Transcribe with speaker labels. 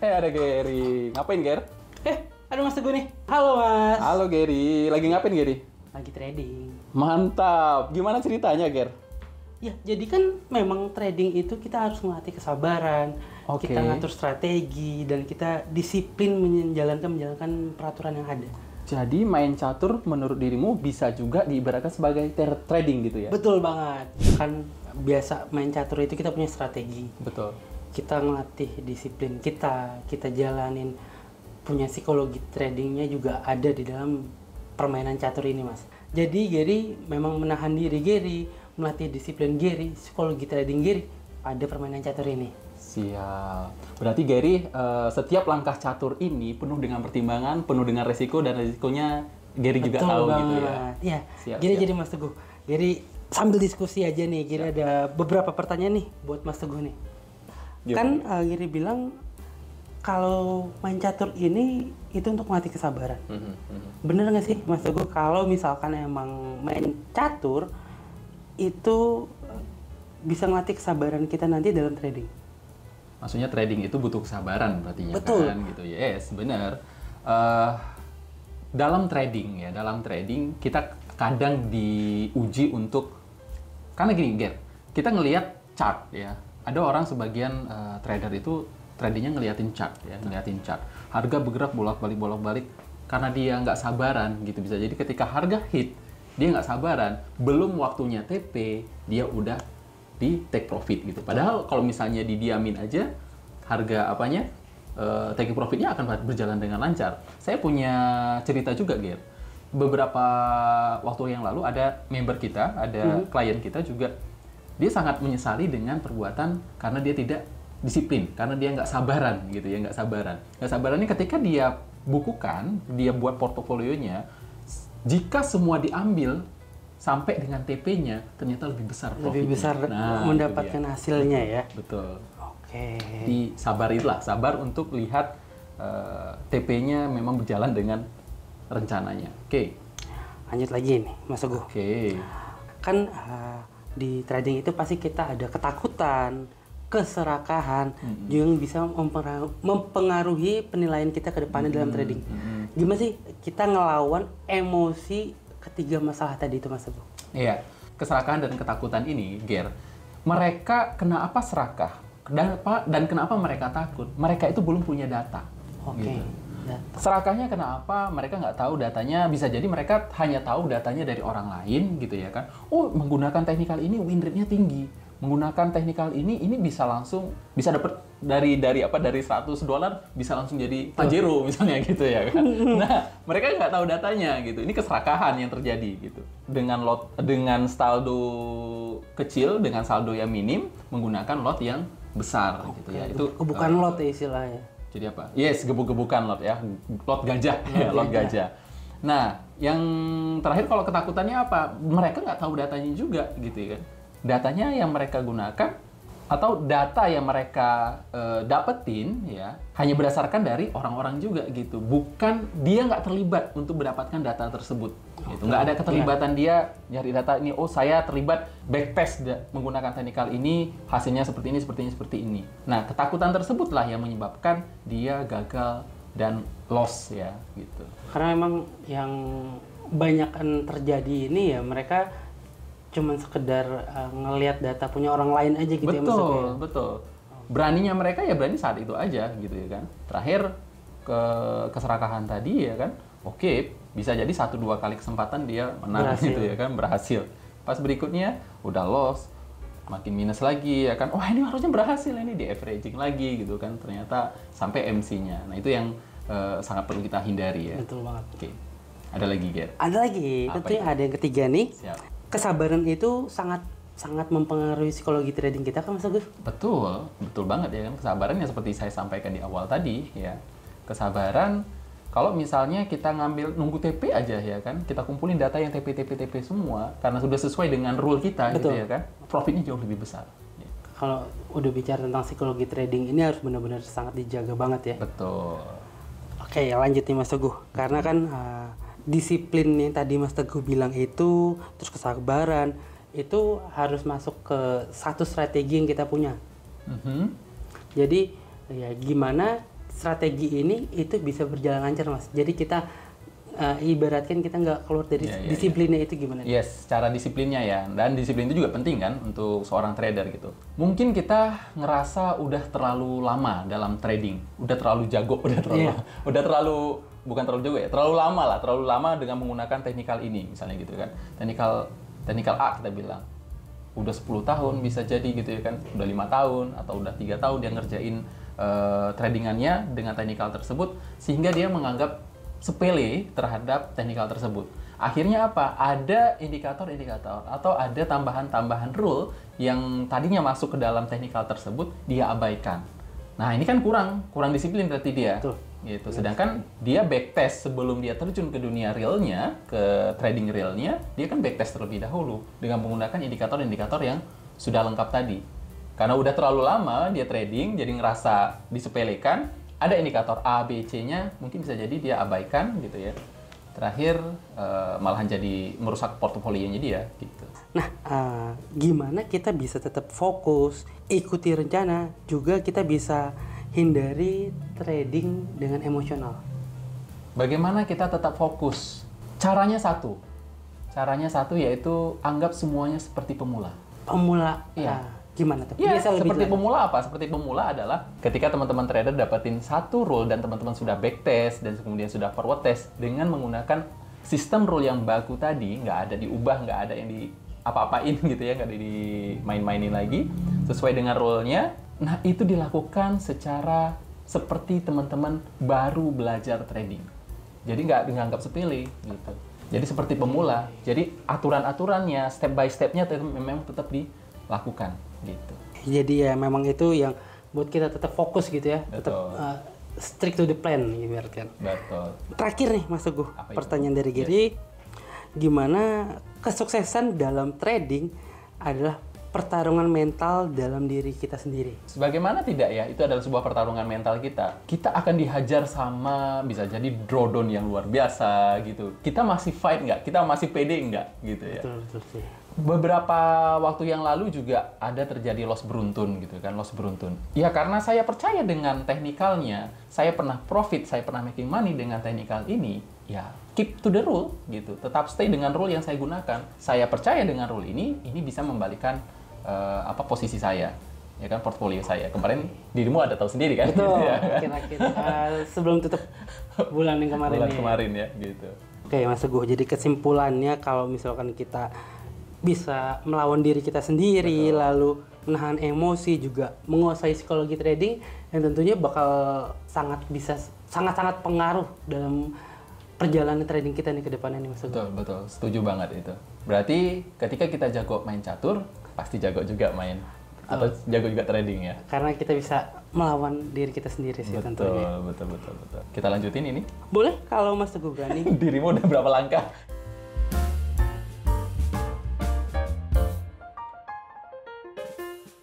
Speaker 1: ada Gary. Ngapain, Ger?
Speaker 2: Ada Mas Teguh nih. Halo Mas.
Speaker 1: Halo Gary. Lagi ngapain, Gary?
Speaker 2: Lagi trading.
Speaker 1: Mantap. Gimana ceritanya, Ger?
Speaker 2: Ya, jadi kan memang trading itu kita harus melatih kesabaran,
Speaker 1: Oke.
Speaker 2: kita ngatur strategi, dan kita disiplin menjalankan peraturan yang ada.
Speaker 1: Jadi main catur menurut dirimu bisa juga diibaratkan sebagai trading gitu ya?
Speaker 2: Betul banget. Kan biasa main catur itu kita punya strategi.
Speaker 1: Betul.
Speaker 2: Kita ngelatih disiplin kita jalanin, punya psikologi tradingnya juga ada di dalam permainan catur ini, Mas. Jadi Gary memang menahan diri Gary, melatih disiplin Gary, psikologi trading Gary pada permainan catur ini.
Speaker 1: Siap. Berarti Gary, setiap langkah catur ini penuh dengan pertimbangan, penuh dengan resiko, dan resikonya Gary juga
Speaker 2: Betul
Speaker 1: tahu
Speaker 2: banget.
Speaker 1: gitu ya?
Speaker 2: Iya.
Speaker 1: Siap,
Speaker 2: Gary
Speaker 1: siap.
Speaker 2: jadi Mas Teguh. Gary sambil diskusi aja nih. Gary ada beberapa pertanyaan nih buat Mas Teguh nih. Kan Gary bilang kalau main catur ini itu untuk melatih kesabaran. Bener nggak sih Mas Teguh kalau misalkan emang main catur itu bisa melatih kesabaran kita nanti dalam trading?
Speaker 1: Maksudnya trading itu butuh kesabaran berarti
Speaker 2: Betul.
Speaker 1: kan gitu. Yes, benar. Dalam trading kita kadang diuji untuk, karena gini, Ger, kita ngelihat chart ya. Ada orang sebagian trader itu tradingnya ngeliatin chart ya, ngeliatin chart. Harga bergerak bolak-balik karena dia nggak sabaran gitu. Bisa jadi ketika harga hit, dia nggak sabaran, belum waktunya TP, dia udah di take profit gitu. Padahal kalau misalnya didiamin aja, harga take profitnya akan berjalan dengan lancar. Saya punya cerita juga, Ger. Beberapa waktu yang lalu ada member kita, ada klien kita juga, dia sangat menyesali dengan perbuatan karena dia tidak disiplin, karena dia nggak sabaran gitu ya, nggak sabaran. Nggak sabarannya ketika dia bukukan, dia buat portofolionya, jika semua diambil sampai dengan TP-nya ternyata lebih besar profitnya.
Speaker 2: Lebih besar mendapatkan hasilnya ya.
Speaker 1: Betul.
Speaker 2: Oke.
Speaker 1: Sabar untuk lihat TP-nya memang berjalan dengan rencananya. Oke.
Speaker 2: Lanjut lagi nih Mas Teguh.
Speaker 1: Oke.
Speaker 2: Kan di trading itu pasti kita ada ketakutan, keserakahan, juga yang bisa mempengaruhi penilaian kita ke depannya dalam trading. Gimana sih kita ngelawan emosi ketiga masalah tadi itu, Mas Teguh?
Speaker 1: Iya, keserakahan dan ketakutan ini, Ger, mereka kenapa serakah? Dan kenapa mereka takut? Mereka itu belum punya data.
Speaker 2: Oke.
Speaker 1: Gitu.
Speaker 2: Data.
Speaker 1: Serakahnya kenapa? Mereka nggak tahu datanya. Bisa jadi mereka hanya tahu datanya dari orang lain, gitu ya kan? Oh, menggunakan teknikal ini win rate-nya tinggi. Menggunakan teknikal ini bisa dapat dari $100 bisa langsung jadi Pajero misalnya gitu ya kan. Nah, mereka nggak tahu datanya gitu. Ini keserakahan yang terjadi gitu. Dengan saldo kecil, dengan saldo yang minim, menggunakan lot yang besar gitu ya. Itu
Speaker 2: bukan lot ya istilahnya.
Speaker 1: jadi apa? Yes, gebuk-gebukan lot ya. Lot gajah, lot gajah. Nah, yang terakhir kalau ketakutannya apa? Mereka nggak tahu datanya juga gitu ya kan. Datanya yang mereka gunakan atau data yang mereka dapetin ya hanya berdasarkan dari orang-orang juga gitu, bukan dia nggak terlibat untuk mendapatkan data tersebut gitu. Nggak ada keterlibatan dia nyari data ini, oh saya terlibat backtest menggunakan teknikal ini, hasilnya seperti ini. Nah, ketakutan tersebutlah yang menyebabkan dia gagal dan loss ya gitu.
Speaker 2: Karena memang yang banyakan terjadi ini ya mereka cuman sekedar ngelihat data punya orang lain aja gitu ya, Mas Teguh.
Speaker 1: Betul. Beraninya mereka ya berani saat itu aja gitu ya kan. Terakhir keserakahan tadi ya kan. Oke, bisa jadi 1-2 kali kesempatan dia menang gitu ya kan, berhasil. Pas berikutnya udah loss, makin minus lagi ya kan. Wah, ini harusnya berhasil, ini di averaging lagi gitu kan. Ternyata sampai MC-nya. Nah, itu yang sangat perlu kita hindari ya.
Speaker 2: Betul banget.
Speaker 1: Oke. Ada lagi, Ger?
Speaker 2: Ada lagi, tentunya ada yang ketiga nih.
Speaker 1: Siap.
Speaker 2: Kesabaran itu sangat mempengaruhi psikologi trading kita kan, Mas Teguh?
Speaker 1: Betul banget ya kan. Kesabaran yang seperti saya sampaikan di awal tadi ya. Kesabaran kalau misalnya kita nunggu TP aja ya kan, kita kumpulin data yang TP semua karena sudah sesuai dengan rule kita.
Speaker 2: Betul.
Speaker 1: Gitu ya kan, profitnya jauh lebih besar. Ya.
Speaker 2: Kalau udah bicara tentang psikologi trading ini harus benar-benar sangat dijaga banget ya.
Speaker 1: Betul.
Speaker 2: Oke, lanjut nih Mas Teguh. Karena kan disiplin yang tadi Mas Teguh bilang itu, terus kesabaran, itu harus masuk ke satu strategi yang kita punya. Jadi ya gimana strategi ini itu bisa berjalan lancar, Mas. Jadi kita ibaratkan kita nggak keluar dari disiplinnya itu gimana?
Speaker 1: Yes, cara disiplinnya ya. Dan disiplin itu juga penting kan untuk seorang trader gitu. Mungkin kita ngerasa udah terlalu lama dalam trading, udah terlalu jago, udah terlalu bukan terlalu jago ya, terlalu lama dengan menggunakan teknikal ini misalnya gitu kan. Teknikal A kita bilang. Udah 10 tahun bisa jadi gitu ya kan. Udah 5 tahun atau udah 3 tahun dia ngerjain tradingannya dengan teknikal tersebut sehingga dia menganggap sepele terhadap teknikal tersebut. Akhirnya apa? Ada indikator-indikator atau ada tambahan-tambahan rule yang tadinya masuk ke dalam teknikal tersebut dia abaikan. Nah, ini kan kurang disiplin berarti dia.
Speaker 2: Betul.
Speaker 1: Gitu. Sedangkan dia backtest sebelum dia terjun ke dunia realnya, ke trading realnya, dia kan backtest terlebih dahulu dengan menggunakan indikator-indikator yang sudah lengkap tadi. Karena udah terlalu lama dia trading, jadi ngerasa disepelekan, ada indikator A, B, C-nya, mungkin bisa jadi dia abaikan gitu ya. Terakhir malahan jadi merusak portofolionya dia gitu.
Speaker 2: Nah, gimana kita bisa tetap fokus, ikuti rencana, juga kita bisa hindari trading dengan emosional?
Speaker 1: Bagaimana kita tetap fokus? Caranya satu yaitu anggap semuanya seperti pemula.
Speaker 2: Pemula?
Speaker 1: Iya.
Speaker 2: Gimana tuh?
Speaker 1: Ya, seperti pemula apa? Seperti pemula adalah ketika teman-teman trader dapetin satu rule dan teman-teman sudah backtest dan kemudian sudah forward test dengan menggunakan sistem rule yang baku tadi, nggak ada diubah, nggak ada yang di apa-apain gitu ya, nggak ada dimain-mainin lagi, sesuai dengan rule-nya. Nah, itu dilakukan secara seperti teman-teman baru belajar trading. Jadi nggak dianggap sepele gitu. Jadi seperti pemula. Jadi aturan-aturannya, step by step-nya memang tetap dilakukan gitu.
Speaker 2: Jadi ya memang itu yang buat kita tetap fokus gitu ya.
Speaker 1: Betul.
Speaker 2: Tetap strict to the plan ibaratkan.
Speaker 1: Betul.
Speaker 2: Terakhir nih Mas Teguh, pertanyaan dari Gary.
Speaker 1: Yes.
Speaker 2: Gimana kesuksesan dalam trading adalah pertarungan mental dalam diri kita sendiri?
Speaker 1: Sebagaimana tidak ya, itu adalah sebuah pertarungan mental kita. Kita akan dihajar sama bisa jadi drawdown yang luar biasa gitu. Kita masih fight nggak? Kita masih pede nggak? Gitu ya.
Speaker 2: Betul sih.
Speaker 1: Beberapa waktu yang lalu juga ada terjadi loss beruntun gitu kan, loss beruntun. Ya karena saya percaya dengan teknikalnya, saya pernah profit, saya pernah making money dengan teknikal ini, ya keep to the rule gitu. Tetap stay dengan rule yang saya gunakan. Saya percaya dengan rule ini bisa membalikan posisi saya, ya kan, portfolio saya. Kemarin dirimu ada tahu sendiri kan?
Speaker 2: Betul.
Speaker 1: Gitu ya.
Speaker 2: Akhir-akhir sebelum tutup bulan yang kemarin.
Speaker 1: Bulan kemarin ya, gitu.
Speaker 2: Oke Mas Teguh, jadi kesimpulannya kalau misalkan kita bisa melawan diri kita sendiri, betul, lalu menahan emosi, juga menguasai psikologi trading, yang tentunya bakal sangat-sangat pengaruh dalam perjalanan trading kita nih ke depannya nih Mas Teguh.
Speaker 1: Betul, setuju banget itu. Berarti ketika kita jago main catur, pasti jago juga main, atau jago juga trading ya.
Speaker 2: Karena kita bisa melawan diri kita sendiri sih tentunya.
Speaker 1: Betul. Kita lanjutin ini.
Speaker 2: Boleh kalau Mas Teguh berani.
Speaker 1: Dirimu udah berapa langkah?